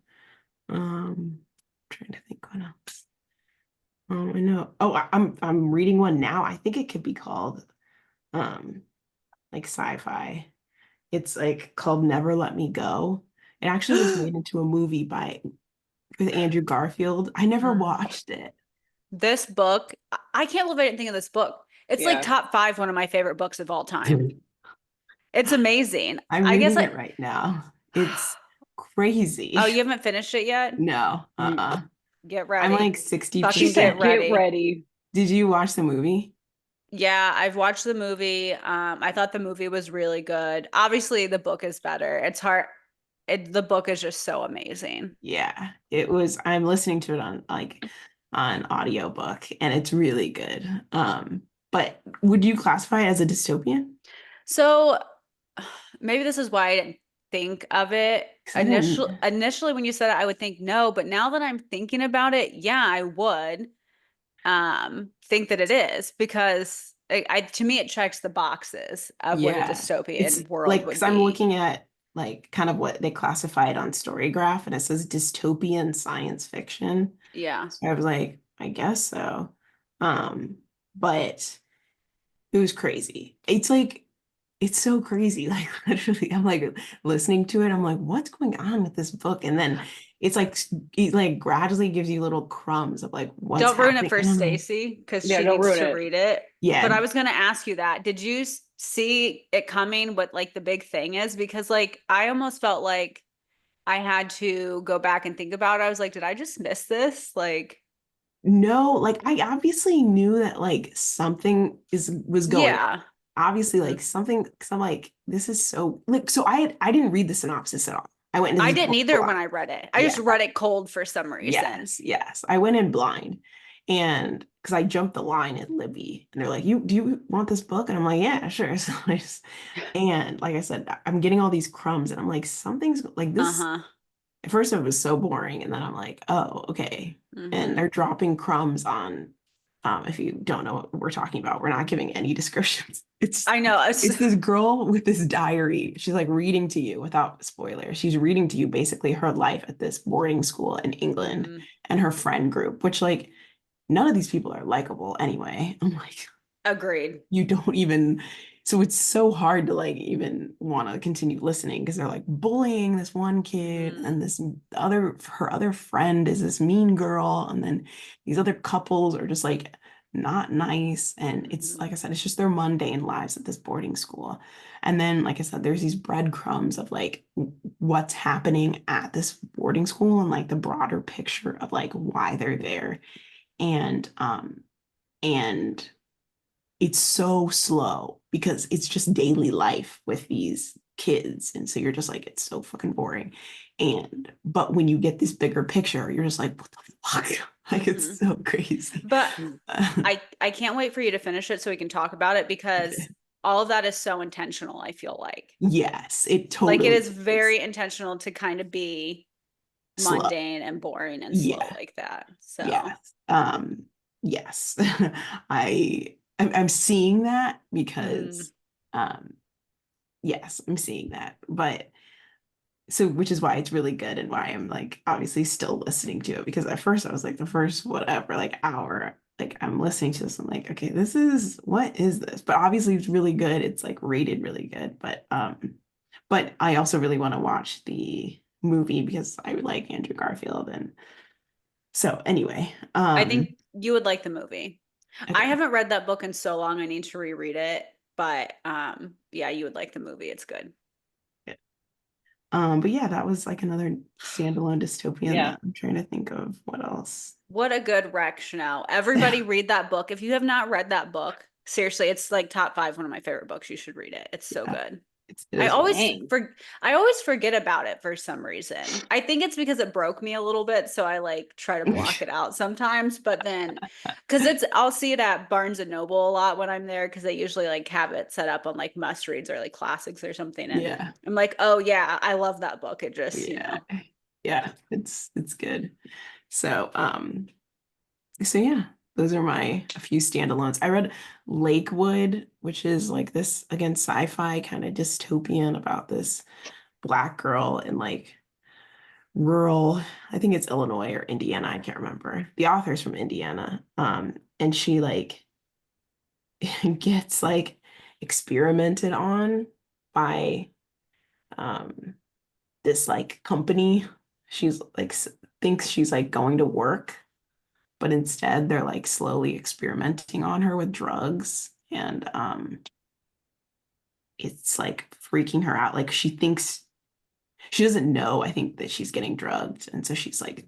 [SPEAKER 1] Trying to think what else. I know. Oh, I'm reading one now. I think it could be called like sci-fi. It's like called Never Let Me Go. It actually was made into a movie by with Andrew Garfield. I never watched it.
[SPEAKER 3] This book, I can't believe I didn't think of this book. It's like
[SPEAKER 2] Yeah.
[SPEAKER 3] top 5 one of my favorite books of all time. It's amazing.
[SPEAKER 1] I'm
[SPEAKER 3] I guess
[SPEAKER 1] reading
[SPEAKER 3] I
[SPEAKER 1] it right now. It's crazy.
[SPEAKER 3] Oh, you haven't finished it yet?
[SPEAKER 1] No,
[SPEAKER 2] Mm.
[SPEAKER 3] Get
[SPEAKER 1] I'm
[SPEAKER 3] ready.
[SPEAKER 1] like
[SPEAKER 2] She
[SPEAKER 1] 60%.
[SPEAKER 2] said,
[SPEAKER 3] Get
[SPEAKER 2] "Get
[SPEAKER 3] ready.
[SPEAKER 2] ready."
[SPEAKER 1] Did you watch the movie?
[SPEAKER 3] Yeah, I've watched the movie. I thought the movie was really good. Obviously, the book is better. It's hard. The book is just so amazing.
[SPEAKER 1] Yeah, it was. I'm listening to it on like on audiobook and it's really good. But would you classify it as a dystopian?
[SPEAKER 3] So maybe this is why I didn't think of it
[SPEAKER 1] 'Cause I didn't.
[SPEAKER 3] initially when you said it, I would think no, but now that I'm thinking about it, yeah, I would think that it is because to me it checks the boxes of what a
[SPEAKER 1] Yeah, it's
[SPEAKER 3] dystopian world
[SPEAKER 1] like because
[SPEAKER 3] would
[SPEAKER 1] I'm
[SPEAKER 3] be.
[SPEAKER 1] looking at like kind of what they classified on Storygraph, and it says dystopian science fiction.
[SPEAKER 3] Yeah.
[SPEAKER 1] So I was like, I guess so. But it was crazy. It's like it's so crazy. Like literally, I'm like listening to it. I'm like, what's going on with this book? And then it's like it like gradually gives you little crumbs of like what's
[SPEAKER 3] Don't ruin it
[SPEAKER 1] happening.
[SPEAKER 3] for
[SPEAKER 1] And I'm like,
[SPEAKER 3] Stacy because
[SPEAKER 2] Yeah,
[SPEAKER 3] she
[SPEAKER 2] don't
[SPEAKER 3] needs
[SPEAKER 2] ruin
[SPEAKER 3] to
[SPEAKER 2] it.
[SPEAKER 3] read it. But
[SPEAKER 1] yeah,
[SPEAKER 3] I was going to ask you that. Did you see it coming? What like the big thing is? Because like I almost felt like I had to go back and think about it. I was like, did I just miss this? Like,
[SPEAKER 1] no, like I obviously knew that like something was going on.
[SPEAKER 3] yeah.
[SPEAKER 1] Obviously,
[SPEAKER 3] Mhm.
[SPEAKER 1] like something, because I'm like, this is so like so I didn't read the synopsis at all. I went into
[SPEAKER 3] I
[SPEAKER 1] this
[SPEAKER 3] didn't
[SPEAKER 1] book
[SPEAKER 3] either when
[SPEAKER 1] blind.
[SPEAKER 3] I read it. I just
[SPEAKER 1] Yeah,
[SPEAKER 3] read it cold for some reason.
[SPEAKER 1] yes. I went in blind, and because I jumped the line at Libby, and they're like, "You do you want this book?" And I'm like, "Yeah, sure." So and like I said, I'm getting all these crumbs, and I'm like, something's like this.
[SPEAKER 3] Uh-huh.
[SPEAKER 1] At first, it was so boring, and then I'm like, "Oh, okay." And
[SPEAKER 3] Hmm.
[SPEAKER 1] they're dropping crumbs on. If you don't know what we're talking about, we're not giving any descriptions.
[SPEAKER 3] I know.
[SPEAKER 1] It's this girl with this diary. She's like reading to you without spoilers. She's reading to you basically her life at this boarding school in England
[SPEAKER 3] Mhm.
[SPEAKER 1] and her friend group, which like none of these people are likable anyway. I'm like,
[SPEAKER 3] Agreed.
[SPEAKER 1] you don't even, so it's so hard to like even want to continue listening because they're like bullying this one kid
[SPEAKER 3] Mhm.
[SPEAKER 1] and this other, her other friend is this mean girl. And then these other couples are just like not nice. And it's
[SPEAKER 3] Mhm.
[SPEAKER 1] like I said, it's just their mundane lives at this boarding school. And then, like I said, there's these breadcrumbs of like what's happening at this boarding school and like the broader picture of like why they're there. And it's so slow because it's just daily life with these kids. And so you're just like, it's so fucking boring. And but when you get this bigger picture, you're just like, what the fuck? Like it's
[SPEAKER 3] Mhm.
[SPEAKER 1] so crazy.
[SPEAKER 3] But I can't wait for you to finish it so we can talk about it because all of that is so intentional, I feel like.
[SPEAKER 1] Yes, it
[SPEAKER 3] Like it
[SPEAKER 1] totally
[SPEAKER 3] is
[SPEAKER 1] is
[SPEAKER 3] very intentional to kind of be
[SPEAKER 1] slow.
[SPEAKER 3] mundane and boring and slow
[SPEAKER 1] Yeah,
[SPEAKER 3] like that. So,
[SPEAKER 1] yes. Yes. I'm seeing that
[SPEAKER 3] mhm.
[SPEAKER 1] because yes, I'm seeing that. But so which is why it's really good and why I'm like obviously still listening to it because at first I was like the first whatever like hour like I'm listening to this I'm like okay this is what is this but obviously it's really good it's like rated really good but I also really want to watch the movie because I would like Andrew Garfield and so anyway
[SPEAKER 3] I think you would like the movie. I
[SPEAKER 1] okay
[SPEAKER 3] haven't read that book in so long. I need to reread it, but yeah, you would like the movie. It's good.
[SPEAKER 1] but yeah that was like another standalone dystopian
[SPEAKER 2] Yeah.
[SPEAKER 1] that I'm trying to think of what else
[SPEAKER 3] What a good rec, Chanel. Everybody read that book. If you have not read that book, seriously, it's like top 5 one of my favorite books. You should read it. It's so
[SPEAKER 1] yeah
[SPEAKER 3] good.
[SPEAKER 1] it
[SPEAKER 3] I
[SPEAKER 1] is
[SPEAKER 3] always
[SPEAKER 2] Dang.
[SPEAKER 3] I always forget about it for some reason. I think it's because it broke me a little bit, so I like try to block it out sometimes. But then, because I'll see it at Barnes and Noble a lot when I'm there, because they usually like have it set up on like must reads or like classics or something, and
[SPEAKER 1] yeah,
[SPEAKER 3] I'm like, oh yeah, I love that book. It just,
[SPEAKER 1] yeah, yeah. It's good. So so yeah, those are my a few standalones. I read Lakewood, which is like this again sci-fi kind of dystopian about this black girl in like rural, I think it's Illinois or Indiana, I can't remember. The author's from Indiana. And she like gets like experimented on by um this like company. She's like thinks she's like going to work, but instead they're like slowly experimenting on her with drugs, and it's like freaking her out. Like she thinks she doesn't know, I think, that she's getting drugged, and so she's like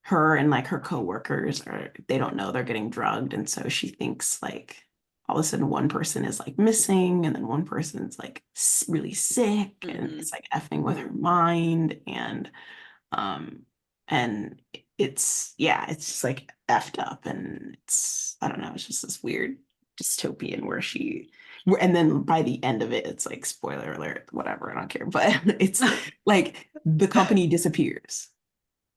[SPEAKER 1] her and like her coworkers are they don't know they're getting drugged, and so she thinks like all of a sudden one person is like missing, and then one person's like really sick, and
[SPEAKER 3] hmm
[SPEAKER 1] it's like effing with her mind, um and it's yeah, it's just like effed up, and it's I don't know, it's just this weird dystopian where and then by the end of it it's like spoiler alert, whatever, I don't care, but it's like the company disappears,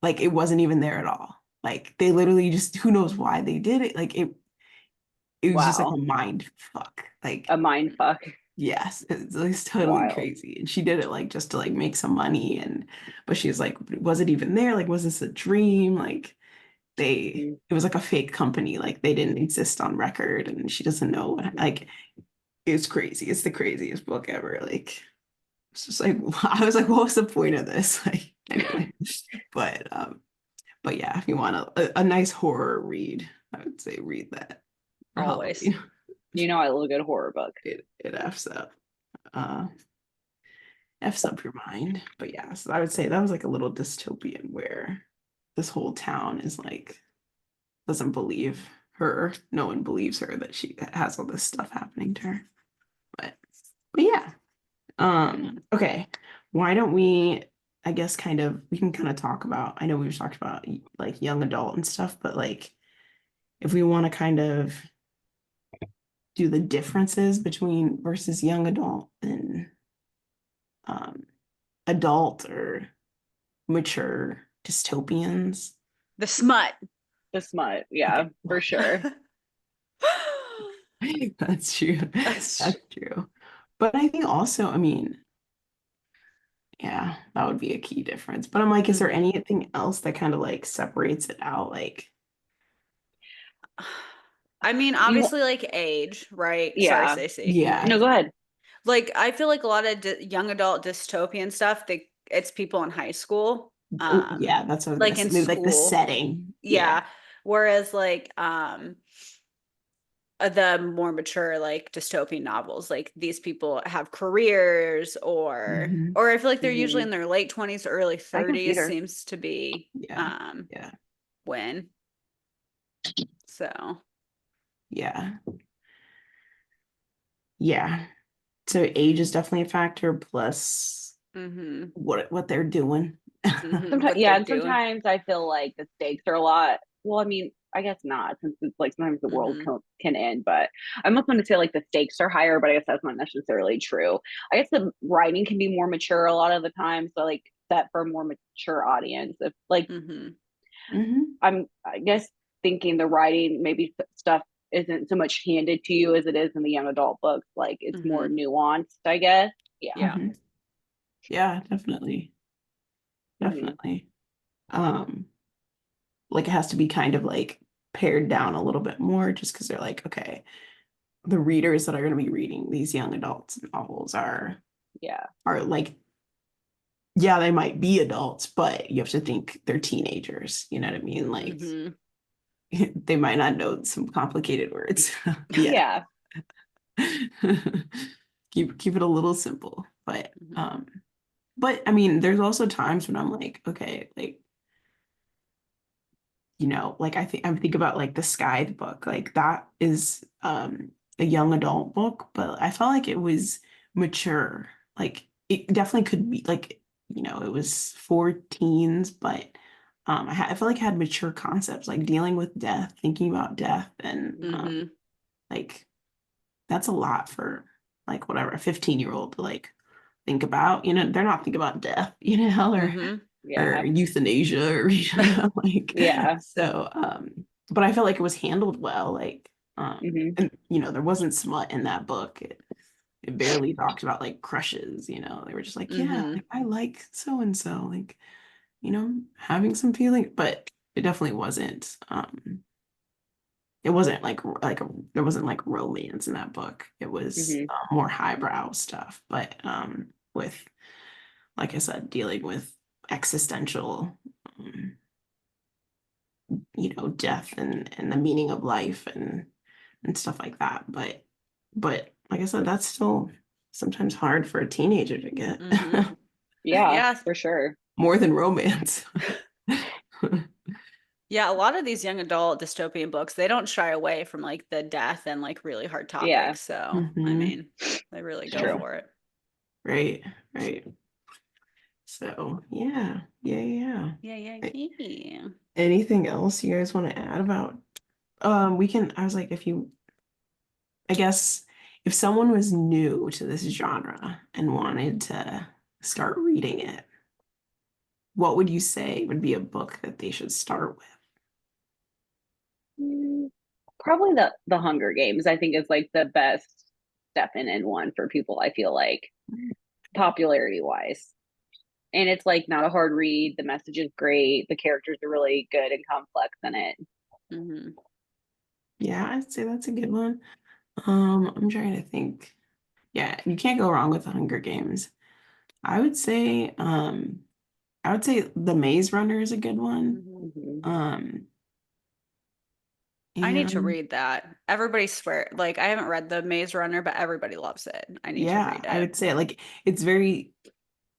[SPEAKER 1] like it wasn't even there at all. Like they literally just who knows why they did it. Like it was just like a
[SPEAKER 2] Wow.
[SPEAKER 1] mind fuck. Like
[SPEAKER 2] A mind fuck.
[SPEAKER 1] yes, it's totally
[SPEAKER 2] Wild.
[SPEAKER 1] crazy. And she did it like just to like make some money, and but she was like, was it even there? Like was this a dream? Like
[SPEAKER 2] Mm.
[SPEAKER 1] it was like a fake company. Like they didn't exist on record, and she doesn't know like it's crazy. It's the craziest book ever. Like it's just like I was like, what was the point of this? Like anyway, but but yeah, if you want a nice horror read, I would say read that for
[SPEAKER 3] Always.
[SPEAKER 1] Halloween.
[SPEAKER 2] You know I love a good horror book.
[SPEAKER 1] It uh f's up your mind. But yeah, so I would say that was like a little dystopian where this whole town is like doesn't believe her. No one believes her that she has all this stuff happening to her. But yeah. Okay. Why don't we, I guess kind of we can kind of talk about, I know we've talked about like young adult and stuff, but like if we want to kind of do the differences between versus young adult and um, adult or mature dystopians.
[SPEAKER 3] The smut.
[SPEAKER 2] The smut, yeah,
[SPEAKER 1] Okay,
[SPEAKER 2] for sure.
[SPEAKER 1] that's true.
[SPEAKER 3] That's
[SPEAKER 1] That's true. But I think also, I mean, yeah, that would be a key difference. But I'm like, is there
[SPEAKER 3] Mhm.
[SPEAKER 1] anything else that kind of like separates it out? Like,
[SPEAKER 3] I mean,
[SPEAKER 2] You,
[SPEAKER 3] obviously, like age, right? Sorry,
[SPEAKER 2] yeah.
[SPEAKER 3] Stacey.
[SPEAKER 1] yeah,
[SPEAKER 2] No, go ahead.
[SPEAKER 3] Like, I feel like a lot of young adult dystopian stuff, it's people in high school,
[SPEAKER 1] oh, yeah, that's what I was gonna
[SPEAKER 3] like in
[SPEAKER 1] say. Maybe like the
[SPEAKER 3] school.
[SPEAKER 1] setting. Yeah.
[SPEAKER 3] Yeah. Whereas, like, the more mature, like dystopian novels, like these people have careers,
[SPEAKER 1] Hmm.
[SPEAKER 3] or I feel like they're usually
[SPEAKER 2] Hmm.
[SPEAKER 3] in their late 20s to early
[SPEAKER 2] I can see
[SPEAKER 3] 30s
[SPEAKER 2] her.
[SPEAKER 3] seems to be
[SPEAKER 1] Yeah. Yeah.
[SPEAKER 3] when. So,
[SPEAKER 1] Yeah. Yeah. So age is definitely a factor, plus
[SPEAKER 3] mm-hmm,
[SPEAKER 1] what they're doing.
[SPEAKER 3] mm-hmm,
[SPEAKER 2] Sometimes,
[SPEAKER 3] what
[SPEAKER 2] yeah,
[SPEAKER 3] they're
[SPEAKER 2] and
[SPEAKER 3] doing.
[SPEAKER 2] sometimes I feel like the stakes are a lot. Well, I mean, I guess not, since it's like sometimes the world
[SPEAKER 3] Mm-hmm,
[SPEAKER 2] can end. But I'm not going to say like the stakes are higher, but I guess that's not necessarily true. I guess the writing can be more mature a lot of the time, so like that for a more mature audience. If like
[SPEAKER 3] mm-hmm,
[SPEAKER 1] Hmm.
[SPEAKER 2] I guess thinking the writing maybe stuff isn't so much handed to you as it is in the young adult books. Like it's more
[SPEAKER 3] mm-hmm.
[SPEAKER 2] nuanced, I guess. Yeah.
[SPEAKER 3] Yeah.
[SPEAKER 1] Hmm. Yeah, definitely.
[SPEAKER 2] Hmm.
[SPEAKER 1] Definitely. Um, like it has to be kind of like pared down a little bit more just because they're like, okay, the readers that are going to be reading these young adults novels
[SPEAKER 2] Yeah.
[SPEAKER 1] are like, yeah, they might be adults, but you have to think they're teenagers. You know what I mean? Like
[SPEAKER 3] Mm-hmm.
[SPEAKER 1] they might not know some complicated words yet.
[SPEAKER 2] Yeah.
[SPEAKER 1] Keep it a little simple.
[SPEAKER 3] Mm-hmm.
[SPEAKER 1] But I mean, there's also times when I'm like, okay, like, like I think about like the Sky book, like that is a young adult book, but I felt like it was mature. Like it definitely could be like, it was for teens, but I feel like it had mature concepts like dealing with death, thinking about death, and
[SPEAKER 3] Mm-hmm.
[SPEAKER 1] like that's a lot for like whatever a 15-year-old to like think about. They're not thinking about death,
[SPEAKER 3] Mm-hmm.
[SPEAKER 1] or
[SPEAKER 2] Yeah.
[SPEAKER 1] euthanasia or like
[SPEAKER 2] Yeah.
[SPEAKER 1] so but I felt like it was handled well, like
[SPEAKER 2] Hmm.
[SPEAKER 1] and there wasn't smut in that book. It barely talked about like crushes. They were just like, yeah,
[SPEAKER 3] Mm-hmm.
[SPEAKER 1] like, I like so and so, like, having some feeling, but it definitely wasn't it wasn't there wasn't like romance in that book. It was
[SPEAKER 2] Hmm.
[SPEAKER 1] more highbrow stuff, but with, like I said, dealing with existential um, death and the meaning of life and stuff like that. But like I said, that's still sometimes hard for a teenager to get.
[SPEAKER 3] Mm-hmm.
[SPEAKER 2] Yeah,
[SPEAKER 3] Yeah.
[SPEAKER 2] for sure.
[SPEAKER 1] More than romance.
[SPEAKER 3] Yeah, a lot of these young adult dystopian books, they don't shy away from like the death and like really hard
[SPEAKER 2] Yeah,
[SPEAKER 3] topics. So, I
[SPEAKER 1] Hmm.
[SPEAKER 3] mean, they really
[SPEAKER 2] it's
[SPEAKER 3] go
[SPEAKER 1] Yeah.
[SPEAKER 2] true.
[SPEAKER 3] for it.
[SPEAKER 1] Right, right. So yeah.
[SPEAKER 3] Yeah, yeah,
[SPEAKER 1] A-
[SPEAKER 3] yeah.
[SPEAKER 1] Anything else you guys want to add about? We can. I was like, I guess if someone was new to this genre and wanted to start reading it, what would you say would be a book that they should start with?
[SPEAKER 2] Mm, Probably the Hunger Games, I think is like the best step in one for people, I feel like, popularity wise. And it's like not a hard read. The message is great. The characters are really good and complex in it.
[SPEAKER 3] Mm-hmm.
[SPEAKER 1] Yeah, I'd say that's a good one. I'm trying to think. Yeah, you can't go wrong with the Hunger Games. I would say, The Maze Runner is a good one.
[SPEAKER 3] Mm-hmm.
[SPEAKER 2] Hmm.
[SPEAKER 1] Um,
[SPEAKER 3] I need to
[SPEAKER 1] and
[SPEAKER 3] read that. Everybody swear, like I haven't read The Maze Runner, but everybody loves it. I need to
[SPEAKER 1] yeah,
[SPEAKER 3] read
[SPEAKER 1] I
[SPEAKER 3] it.
[SPEAKER 1] would say like it's very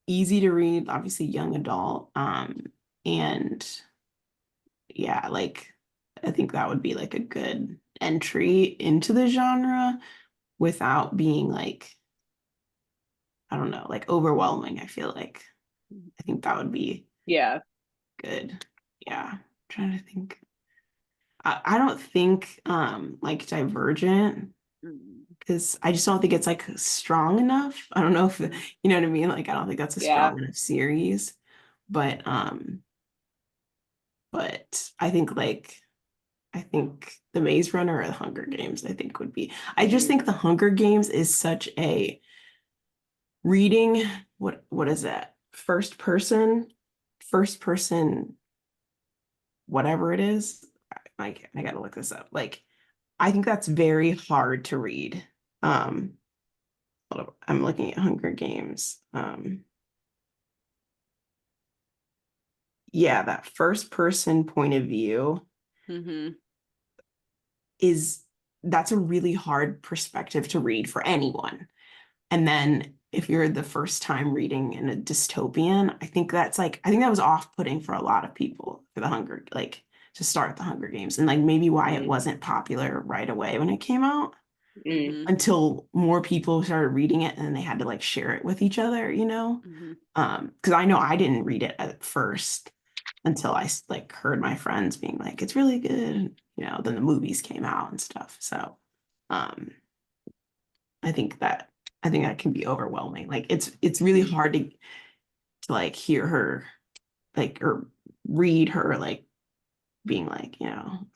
[SPEAKER 1] easy to read, obviously young adult. And yeah, like I think that would be like a good entry into the genre without being like, I don't know, like overwhelming. I think that would be
[SPEAKER 2] Yeah.
[SPEAKER 1] good. Yeah. I'm trying to think. I don't think like Divergent,
[SPEAKER 3] Mm-hmm.
[SPEAKER 1] because I just don't think it's like strong enough. I don't know if you know what I mean. Like I don't think that's a
[SPEAKER 2] Yeah.
[SPEAKER 1] strong enough series. But I think the Maze Runner or the Hunger Games, I think would be. I just
[SPEAKER 2] Hmm.
[SPEAKER 1] think the Hunger Games is such a reading. What is that? First person, whatever it is. I gotta look this up. Like I think that's very hard to read. Um, hold up, I'm looking at Hunger Games. Yeah, that first person point of view
[SPEAKER 3] Mm-hmm.
[SPEAKER 1] is that's a really hard perspective to read for anyone. And then if you're the first time reading in a dystopian, I think that was off-putting for a lot of people for the Hunger, like to start the Hunger Games, and like maybe why it
[SPEAKER 2] Hmm.
[SPEAKER 1] wasn't popular right away when it came out
[SPEAKER 2] Mm.
[SPEAKER 3] Mm-hmm.
[SPEAKER 1] until more people started reading it and they had to like share it with each other.
[SPEAKER 3] Mm-hmm.
[SPEAKER 1] Because I know I didn't read it at first until I like heard my friends being like, it's really good. Then the movies came out and stuff. So um, I think that I think that can be overwhelming. Like it's really
[SPEAKER 2] Hmm.
[SPEAKER 1] hard to like hear her like or read her like being like,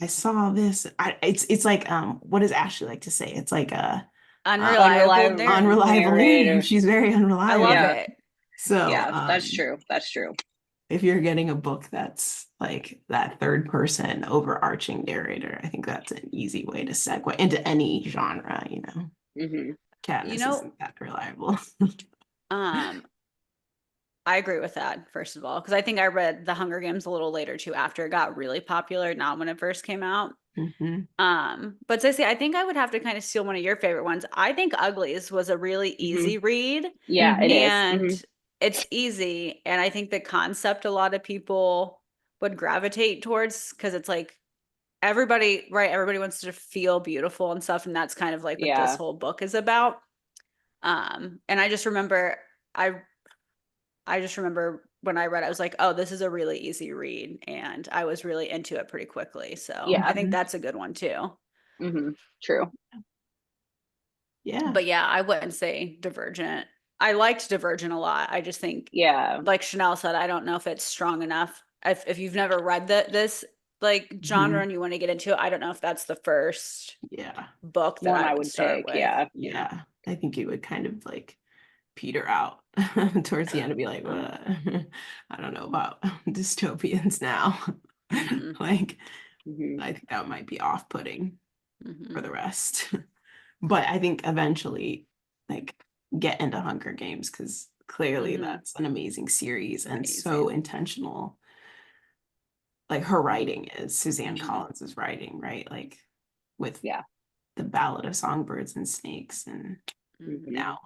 [SPEAKER 1] I saw this. It's like what does Ashley like to say? It's like a
[SPEAKER 3] Unreliable
[SPEAKER 2] Unreliable
[SPEAKER 1] unreliable narrative.
[SPEAKER 2] narrator.
[SPEAKER 1] She's very
[SPEAKER 3] I love
[SPEAKER 1] unreliable.
[SPEAKER 2] Yeah.
[SPEAKER 3] it.
[SPEAKER 1] So
[SPEAKER 2] Yeah. That's true. That's true.
[SPEAKER 1] if you're getting a book that's like that third person overarching narrator, I think that's an easy way to segue into any genre.
[SPEAKER 2] Hmm.
[SPEAKER 3] You
[SPEAKER 1] Katniss
[SPEAKER 3] know,
[SPEAKER 1] isn't that reliable.
[SPEAKER 3] um, I agree with that, first of all, because I think I read The Hunger Games a little later too, after it got really popular, not when it first came out.
[SPEAKER 1] Hmm.
[SPEAKER 3] But Cissy, I think I would have to kind of steal one of your favorite ones. I think Uglies was a really
[SPEAKER 2] Hmm.
[SPEAKER 3] easy read,
[SPEAKER 2] Yeah, it
[SPEAKER 1] Hmm.
[SPEAKER 2] is.
[SPEAKER 3] and
[SPEAKER 2] Hmm.
[SPEAKER 3] it's easy. And I think the concept a lot of people would gravitate towards because it's like everybody, right? Everybody wants to feel beautiful and stuff. And that's kind of like what this
[SPEAKER 2] Yeah.
[SPEAKER 3] whole book is about. And I just remember I just remember when I read it, I was like, oh, this is a really easy read. And I was really into it pretty quickly. So
[SPEAKER 2] Yeah.
[SPEAKER 3] I think that's a good one too.
[SPEAKER 2] True.
[SPEAKER 1] Yeah.
[SPEAKER 3] But yeah, I wouldn't say Divergent. I liked Divergent a lot. I just think,
[SPEAKER 2] Yeah.
[SPEAKER 3] like Chanel said, I don't know if it's strong enough. If you've never read this like genre and you want to get into it, I don't know if that's the first
[SPEAKER 1] Yeah.
[SPEAKER 3] book that
[SPEAKER 2] One
[SPEAKER 3] I
[SPEAKER 2] I
[SPEAKER 3] would
[SPEAKER 2] would
[SPEAKER 3] start
[SPEAKER 2] pick.
[SPEAKER 3] with.
[SPEAKER 2] Yeah.
[SPEAKER 1] Yeah. I think it would kind of like peter out towards the end and be like, what? I don't know about dystopians now.
[SPEAKER 3] Mhm.
[SPEAKER 1] Like,
[SPEAKER 2] hmm
[SPEAKER 1] I think that might be off-putting for
[SPEAKER 3] Mhm.
[SPEAKER 1] the rest. But I think eventually, like, get into Hunger Games because clearly
[SPEAKER 3] Mhm.
[SPEAKER 1] that's an amazing series and so
[SPEAKER 3] Amazing.
[SPEAKER 1] intentional. Like her writing is Suzanne
[SPEAKER 3] Mhm.
[SPEAKER 1] Collins' writing, right? Like with
[SPEAKER 2] Yeah.
[SPEAKER 1] the Ballad of Songbirds and Snakes, and
[SPEAKER 3] Mhm.
[SPEAKER 2] hmm
[SPEAKER 1] now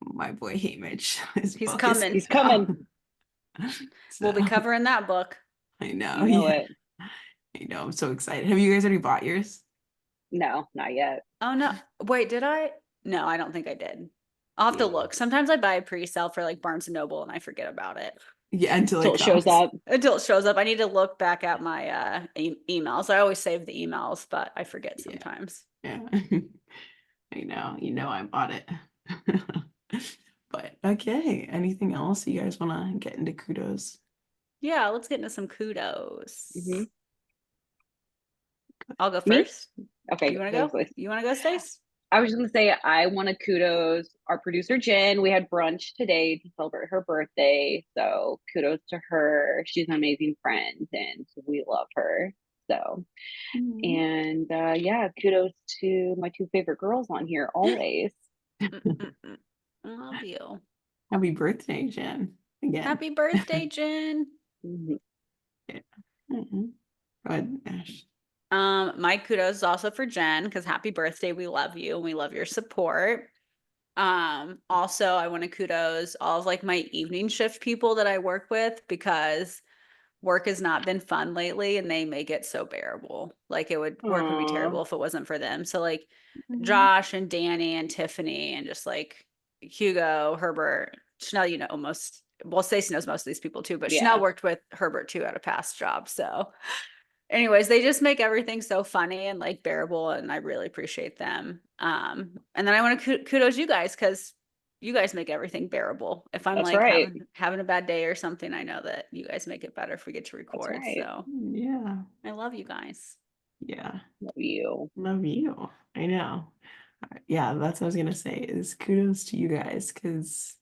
[SPEAKER 1] my boy Hamish, his
[SPEAKER 3] He's
[SPEAKER 1] book is
[SPEAKER 3] coming.
[SPEAKER 2] He's
[SPEAKER 1] coming out.
[SPEAKER 2] coming.
[SPEAKER 1] So
[SPEAKER 3] We'll be covering that book.
[SPEAKER 1] I know,
[SPEAKER 2] You know
[SPEAKER 1] yeah,
[SPEAKER 2] it.
[SPEAKER 1] I know. I'm so excited. Have you guys already bought yours?
[SPEAKER 2] No, not yet.
[SPEAKER 3] Oh no. Wait, did I? No, I don't think I did. I'll have to
[SPEAKER 1] Yeah,
[SPEAKER 3] look. Sometimes I buy a pre-sale for like Barnes and Noble and I forget about it
[SPEAKER 1] yeah, until
[SPEAKER 2] Till
[SPEAKER 1] it
[SPEAKER 2] it shows
[SPEAKER 1] comes.
[SPEAKER 2] up.
[SPEAKER 3] until it shows up. I need to look back at my emails. I always save the emails, but I forget
[SPEAKER 1] Yeah,
[SPEAKER 3] sometimes.
[SPEAKER 1] yeah. I know. You know, I bought it. But okay, anything else you guys want to get into kudos?
[SPEAKER 3] Yeah, let's get into some kudos.
[SPEAKER 2] hmm
[SPEAKER 3] I'll go
[SPEAKER 2] Me?
[SPEAKER 3] first.
[SPEAKER 2] Okay.
[SPEAKER 3] You want to
[SPEAKER 2] Who's
[SPEAKER 3] go?
[SPEAKER 2] this?
[SPEAKER 3] You want to go, Stace?
[SPEAKER 2] I was just gonna say I want to kudos our producer Jen. We had brunch today to celebrate her birthday, so kudos to her. She's an amazing friend, and we love her. So,
[SPEAKER 1] Mhm.
[SPEAKER 2] and yeah, kudos to my two favorite girls on here always.
[SPEAKER 3] Mm-mm-mm. I love you.
[SPEAKER 1] Happy birthday, Jen. Again.
[SPEAKER 3] Happy birthday, Jen.
[SPEAKER 2] Mhm.
[SPEAKER 1] Yeah. Mhm. Go ahead, Ash.
[SPEAKER 3] My kudos is also for Jen because happy birthday. We love you and we love your support. Also I want to kudos all of like my evening shift people that I work with because work has not been fun lately and they make it so bearable. Like it would work would be
[SPEAKER 2] Aw.
[SPEAKER 3] terrible if it wasn't for them. So like
[SPEAKER 1] Mhm.
[SPEAKER 3] Josh and Danny and Tiffany and just like Hugo, Herbert, Chanel, you know, most well, Stacey knows most of these people too, but Chanel
[SPEAKER 2] Yeah,
[SPEAKER 3] worked with Herbert too at a past job. So anyways, they just make everything so funny and like bearable, and I really appreciate them. And then I want to kudos you guys because you guys make everything bearable. If I'm
[SPEAKER 2] that's
[SPEAKER 3] like
[SPEAKER 2] right.
[SPEAKER 3] having a bad day or something, I know that you guys make it better if we get to
[SPEAKER 2] That's
[SPEAKER 3] record.
[SPEAKER 2] right.
[SPEAKER 3] So
[SPEAKER 1] Yeah.
[SPEAKER 3] I love you guys.
[SPEAKER 1] Yeah.
[SPEAKER 2] Love you.
[SPEAKER 1] Love you. I know. Yeah, that's what I was gonna say is kudos to you guys because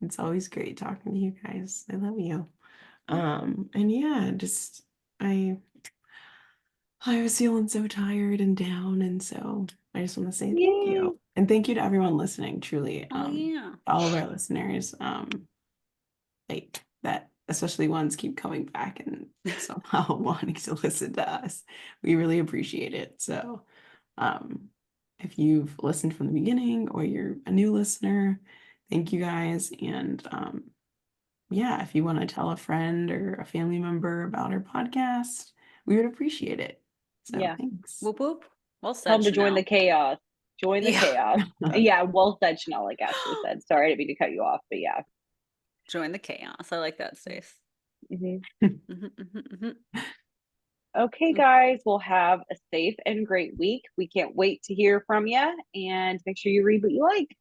[SPEAKER 1] it's always great talking to you guys. I love you. And yeah, just I was feeling so tired and down, and so I just want to say thank
[SPEAKER 2] Yay.
[SPEAKER 1] you. And thank you to everyone listening, truly.
[SPEAKER 3] Oh yeah.
[SPEAKER 1] All of our listeners, like that, especially ones keep coming back and somehow wanting to listen to us. We really appreciate it. So, um, if you've listened from the beginning or you're a new listener, thank you guys. And yeah, if you want to tell a friend or a family member about our podcast, we would appreciate it. So
[SPEAKER 2] Yeah.
[SPEAKER 1] thanks.
[SPEAKER 3] Whoop whoop. Well
[SPEAKER 2] Tell
[SPEAKER 3] said,
[SPEAKER 2] them to join the
[SPEAKER 3] Chanel.
[SPEAKER 2] chaos. Join the
[SPEAKER 3] Yeah.
[SPEAKER 2] chaos. Yeah, well said, Chanel, like Ashley said. Sorry, I didn't mean to cut you off, but yeah.
[SPEAKER 3] Join the chaos. I like that, Stace.
[SPEAKER 2] hmm
[SPEAKER 3] Mhm, mhm, mhm.
[SPEAKER 2] Okay, guys, we'll have a safe and great week. We can't wait to hear from you and make sure you read what you like.